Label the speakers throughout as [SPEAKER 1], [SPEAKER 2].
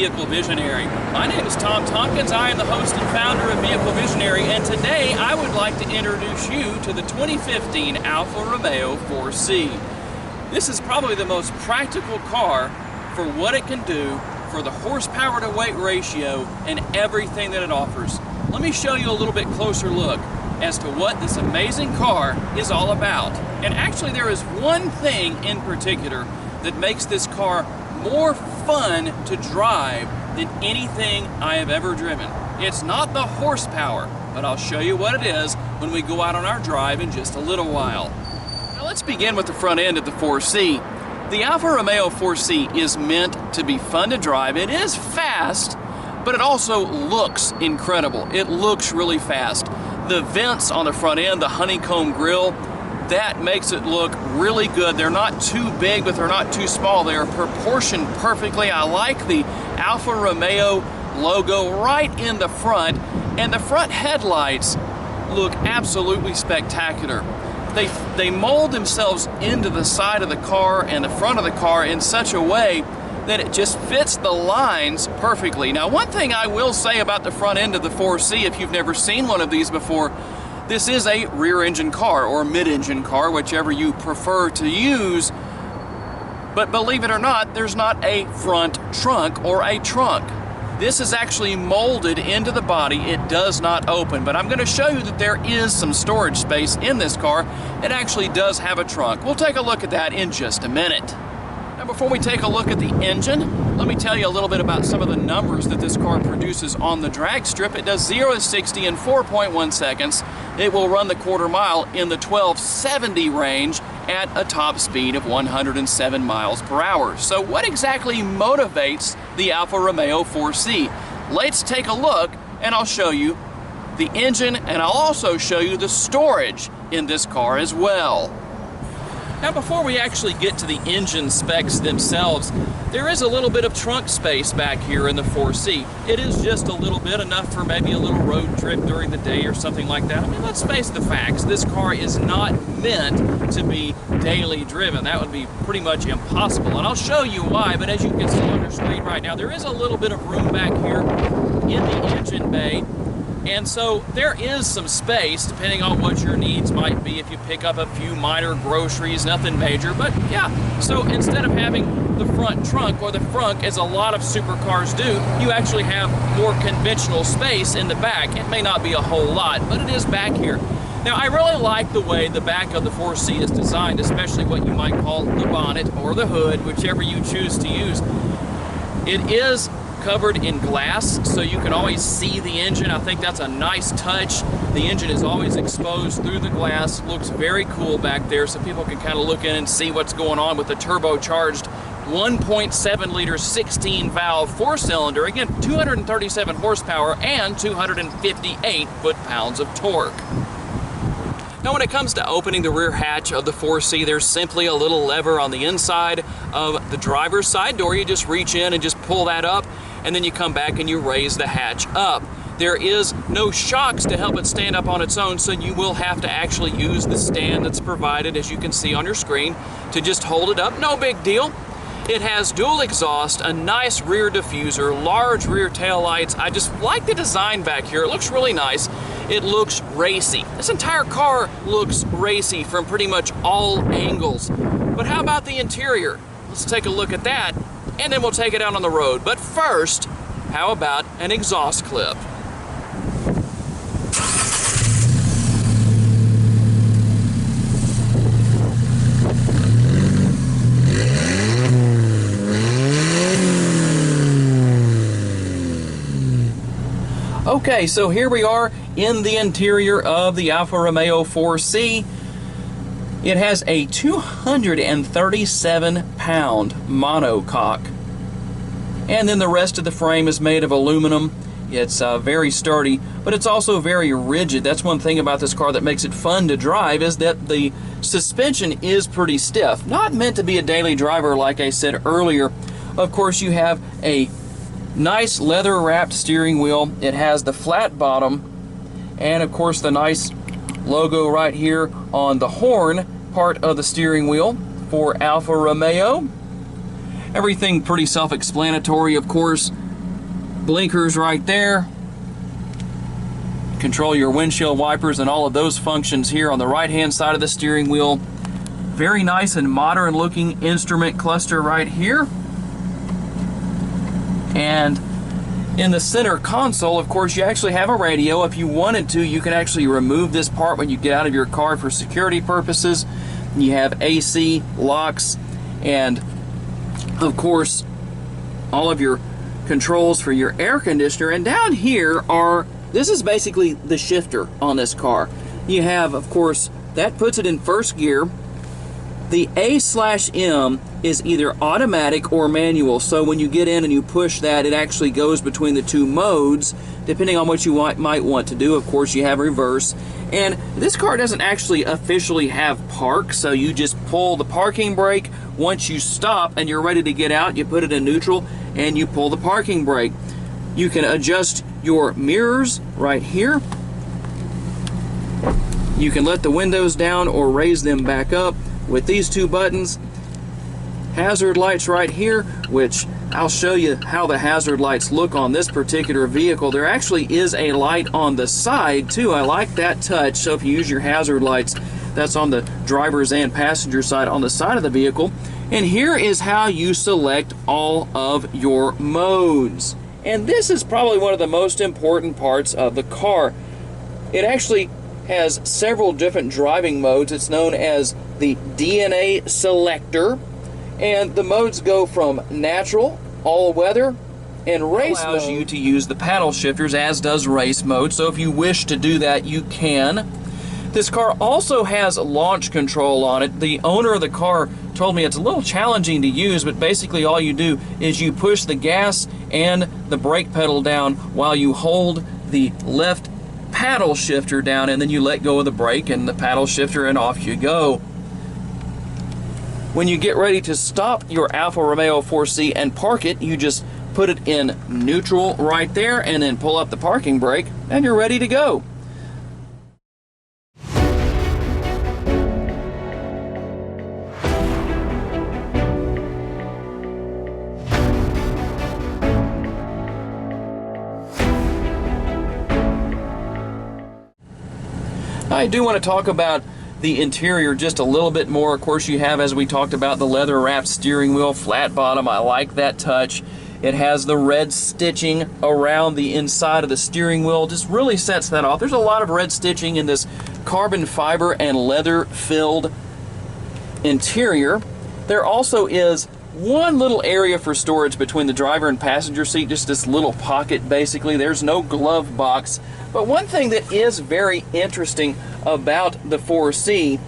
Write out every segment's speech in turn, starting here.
[SPEAKER 1] Vehicle Visionary. My name is Tom Tompkins. I am the host and founder of Vehicle Visionary, and today I would like to introduce you to the 2015 Alfa Romeo 4C. This is probably the most practical car for what it can do, for the horsepower to weight ratio, and everything that it offers. Let me show you a little bit closer look as to what this amazing car is all about. And actually there is one thing in particular that makes this car more fun to drive than anything I have ever driven. It's not the horsepower, but I'll show you what it is when we go out on our drive in just a little while. Now let's begin with the front end of the 4C. The Alfa Romeo 4C is meant to be fun to drive. It is fast, but it also looks incredible. It looks really fast. The vents on the front end, the honeycomb grille, that makes it look really good. They're not too big, but they're not too small. They are proportioned perfectly. I like the Alfa Romeo logo right in the front, and the front headlights look absolutely spectacular. They mold themselves into the side of the car and the front of the car in such a way that it just fits the lines perfectly. Now, one thing I will say about the front end of the 4C, if you've never seen one of these before, this is a rear-engine car or mid-engine car, whichever you prefer to use. But believe it or not, there's not a front trunk or a trunk. This is actually molded into the body. It does not open, but I'm going to show you that there is some storage space in this car. It actually does have a trunk. We'll take a look at that in just a minute. Now, before we take a look at the engine, let me tell you a little bit about some of the numbers that this car produces on the drag strip. It does 0 to 60 in 4.1 seconds. It will run the quarter mile in the 1270 range at a top speed of 107 miles per hour. So what exactly motivates the Alfa Romeo 4C? Let's take a look, and I'll show you the engine, and I'll also show you the storage in this car as well. Now, before we actually get to the engine specs themselves, there is a little bit of trunk space back here in the 4C. It is just a little bit, enough for maybe a little road trip during the day or something like that. I mean, let's face the facts. This car is not meant to be daily driven. That would be pretty much impossible, and I'll show you why. But as you can see on your screen right now, there is a little bit of room back here in the engine bay. And so there is some space, depending on what your needs might be. If you pick up a few minor groceries, nothing major, but yeah. So instead of having the front trunk or the frunk, as a lot of supercars do, you actually have more conventional space in the back. It may not be a whole lot, but it is back here. Now, I really like the way the back of the 4C is designed, especially what you might call the bonnet or the hood, whichever you choose to use. It is covered in glass, so you can always see the engine. I think that's a nice touch. The engine is always exposed through the glass. Looks very cool back there, so people can kind of look in and see what's going on with the turbocharged 1.7 liter 16 valve 4-cylinder. Again, 237 horsepower and 258 foot-pounds of torque. Now, when it comes to opening the rear hatch of the 4C, there's simply a little lever on the inside of the driver's side door. You just reach in and just pull that up, and then you come back and you raise the hatch up. There is no shocks to help it stand up on its own, so you will have to actually use the stand that's provided, as you can see on your screen, to just hold it up. No big deal. It has dual exhaust, a nice rear diffuser, large rear tail lights. I just like the design back here. It looks really nice. It looks racy. This entire car looks racy from pretty much all angles. But how about the interior? Let's take a look at that, and then we'll take it out on the road. But first, how about an exhaust clip? Okay, so here we are in the interior of the Alfa Romeo 4C. It has a 237-pound monocoque. And then the rest of the frame is made of aluminum. It's very sturdy, but it's also very rigid. That's one thing about this car that makes it fun to drive, is that the suspension is pretty stiff. Not meant to be a daily driver, like I said earlier. Of course, you have a nice leather-wrapped steering wheel. It has the flat bottom, and of course the nice logo right here on the horn part of the steering wheel for Alfa Romeo. Everything pretty self-explanatory, of course. blinkers right there. Control your windshield wipers and all of those functions here on the right-hand side of the steering wheel. Very nice and modern looking instrument cluster right here. And in the center console, of course, you actually have a radio. If you wanted to, you can actually remove this part when you get out of your car for security purposes. You have AC, locks, and of course, all of your controls for your air conditioner. And down here this is basically the shifter on this car. You have, of course, that puts it in first gear. The A/M is either automatic or manual, so when you get in and you push that, it actually goes between the two modes, depending on what you might want to do. Of course, you have reverse. And this car doesn't actually officially have park, so you just pull the parking brake. Once you stop and you're ready to get out, you put it in neutral and you pull the parking brake. You can adjust your mirrors right here. You can let the windows down or raise them back up with these two buttons. Hazard lights right here, which I'll show you how the hazard lights look on this particular vehicle. There actually is a light on the side too. I like that touch. So if you use your hazard lights, that's on the driver's and passenger side on the side of the vehicle. And here is how you select all of your modes. And this is probably one of the most important parts of the car. It actually has several different driving modes. It's known as the DNA selector, and the modes go from natural, all-weather, and race mode. Allows you to use the paddle shifters, as does race mode, so if you wish to do that, you can. This car also has launch control on it. The owner of the car told me it's a little challenging to use, but basically all you do is you push the gas and the brake pedal down while you hold the left paddle shifter down, and then you let go of the brake and the paddle shifter and off you go. When you get ready to stop your Alfa Romeo 4C and park it, you just put it in neutral right there and then pull up the parking brake and you're ready to go. I do want to talk about the interior just a little bit more. Of course, you have, as we talked about, the leather wrapped steering wheel, flat bottom. I like that touch. It has the red stitching around the inside of the steering wheel. Just really sets that off. There's a lot of red stitching in this carbon fiber and leather filled interior. There also is one little area for storage between the driver and passenger seat, just this little pocket basically. There's no glove box. But one thing that is very interesting about the 4C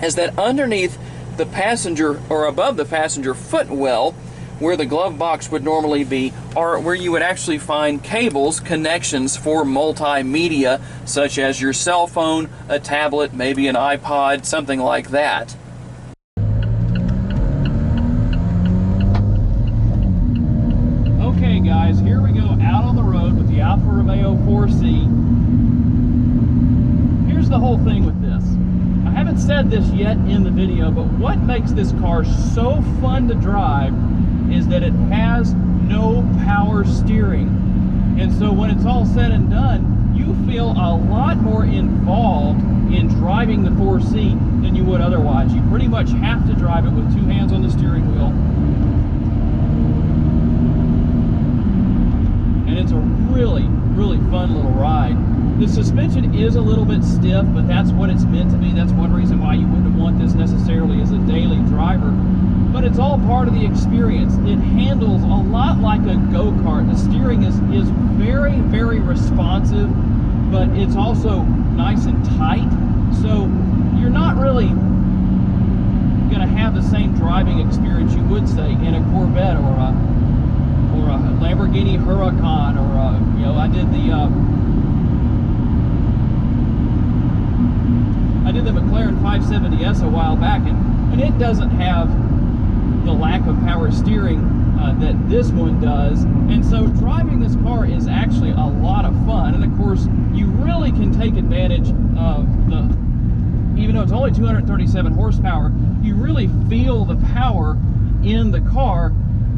[SPEAKER 1] is that underneath the passenger, or above the passenger footwell, where the glove box would normally be, are where you would actually find cables, connections for multimedia, such as your cell phone, a tablet, maybe an iPod, something like that. Okay guys, here we go out on the road with the Alfa Romeo 4C. Here's the whole thing with this. I haven't said this yet in the video, but what makes this car so fun to drive is that it has no power steering. And so when it's all said and done, you feel a lot more involved in driving the 4C than you would otherwise. You pretty much have to drive it with two hands on the steering wheel. And it's a really, really fun little ride. The suspension is a little bit stiff, but that's what it's meant to be. That's one reason why you wouldn't want this necessarily as a daily driver. But it's all part of the experience. It handles a lot like a go-kart. The steering is very, very responsive, but it's also nice and tight. So you're not really going to have the same driving experience you would, say, in a Corvette or a Lamborghini Huracan, or you know, I did the McLaren 570S a while back, and it doesn't have the lack of power steering that this one does. And so driving this car is actually a lot of fun. And of course, you really can take advantage of even though it's only 237 horsepower, you really feel the power in the car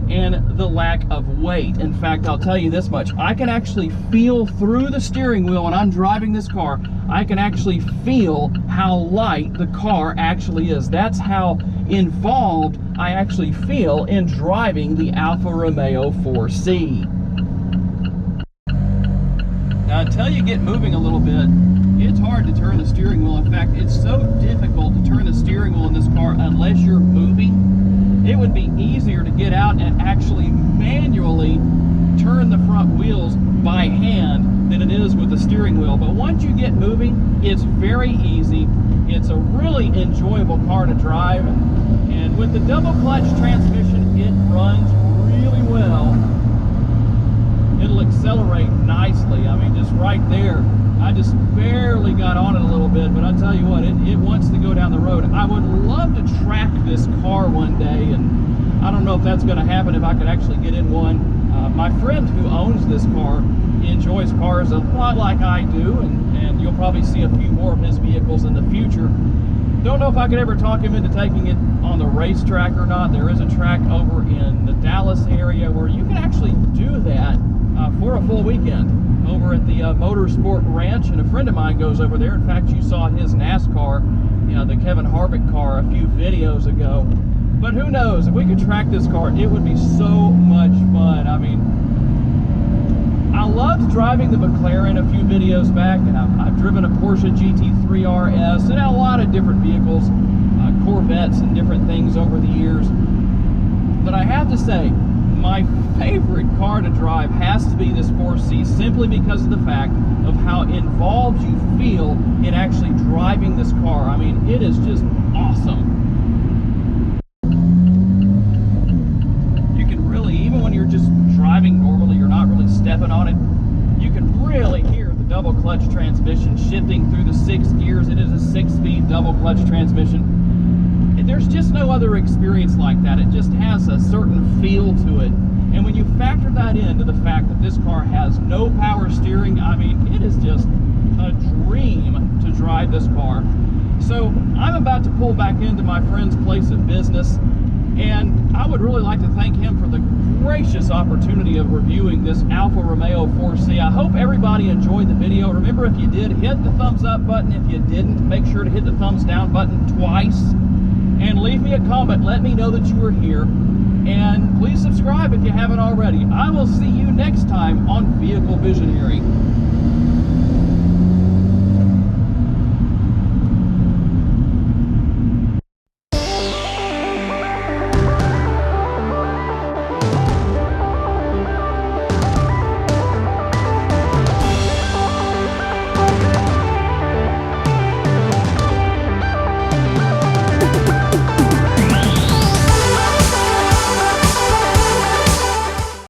[SPEAKER 1] and the lack of weight. In fact, I'll tell you this much, I can actually feel through the steering wheel when I'm driving this car. I can actually feel how light the car actually is. That's how involved I actually feel in driving the Alfa Romeo 4C. Now, until you get moving a little bit, it's hard to turn the steering wheel. In fact, it's so difficult to turn the steering wheel in this car unless you're moving. It would be easier to get out and actually manually turn the front wheels by hand than it is with the steering wheel. But once you get moving, it's very easy. It's a really enjoyable car to drive. And with the double clutch transmission, it runs really well. It'll accelerate nicely. I mean, just right there. I just barely got on it a little bit, but I'll tell you what, it wants to go down the road. I would love to track this car one day, and I don't know if that's going to happen, if I could actually get in one. My friend who owns this car enjoys cars a lot like I do, and you'll probably see a few more of his vehicles in the future. Don't know if I could ever talk him into taking it on the racetrack or not. There is a track over in the Dallas area where you can actually do that for a full weekend over at the Motorsport Ranch, and a friend of mine goes over there. In fact, you saw his NASCAR, the Kevin Harvick car, a few videos ago. But who knows, if we could track this car, it would be so much fun. I mean, I loved driving the McLaren a few videos back, and I've driven a Porsche GT3 RS and a lot of different vehicles, Corvettes and different things over the years. But I have to say, my favorite car to drive has to be this 4C, simply because of the fact of how involved you feel in actually driving this car. I mean, it is just awesome. You can really, even when you're just driving normally, you're not really stepping on it, you can really hear the double clutch transmission shifting through the 6 gears. It is a 6-speed double clutch transmission. There's just no other experience like that. It just has a certain feel to it. And when you factor that into the fact that this car has no power steering, I mean, it is just a dream to drive this car. So I'm about to pull back into my friend's place of business, and I would really like to thank him for the gracious opportunity of reviewing this Alfa Romeo 4C. I hope everybody enjoyed the video. Remember, if you did, hit the thumbs up button. If you didn't, make sure to hit the thumbs down button twice. And leave me a comment. Let me know that you were here. And please subscribe if you haven't already. I will see you next time on Vehicle Visionary.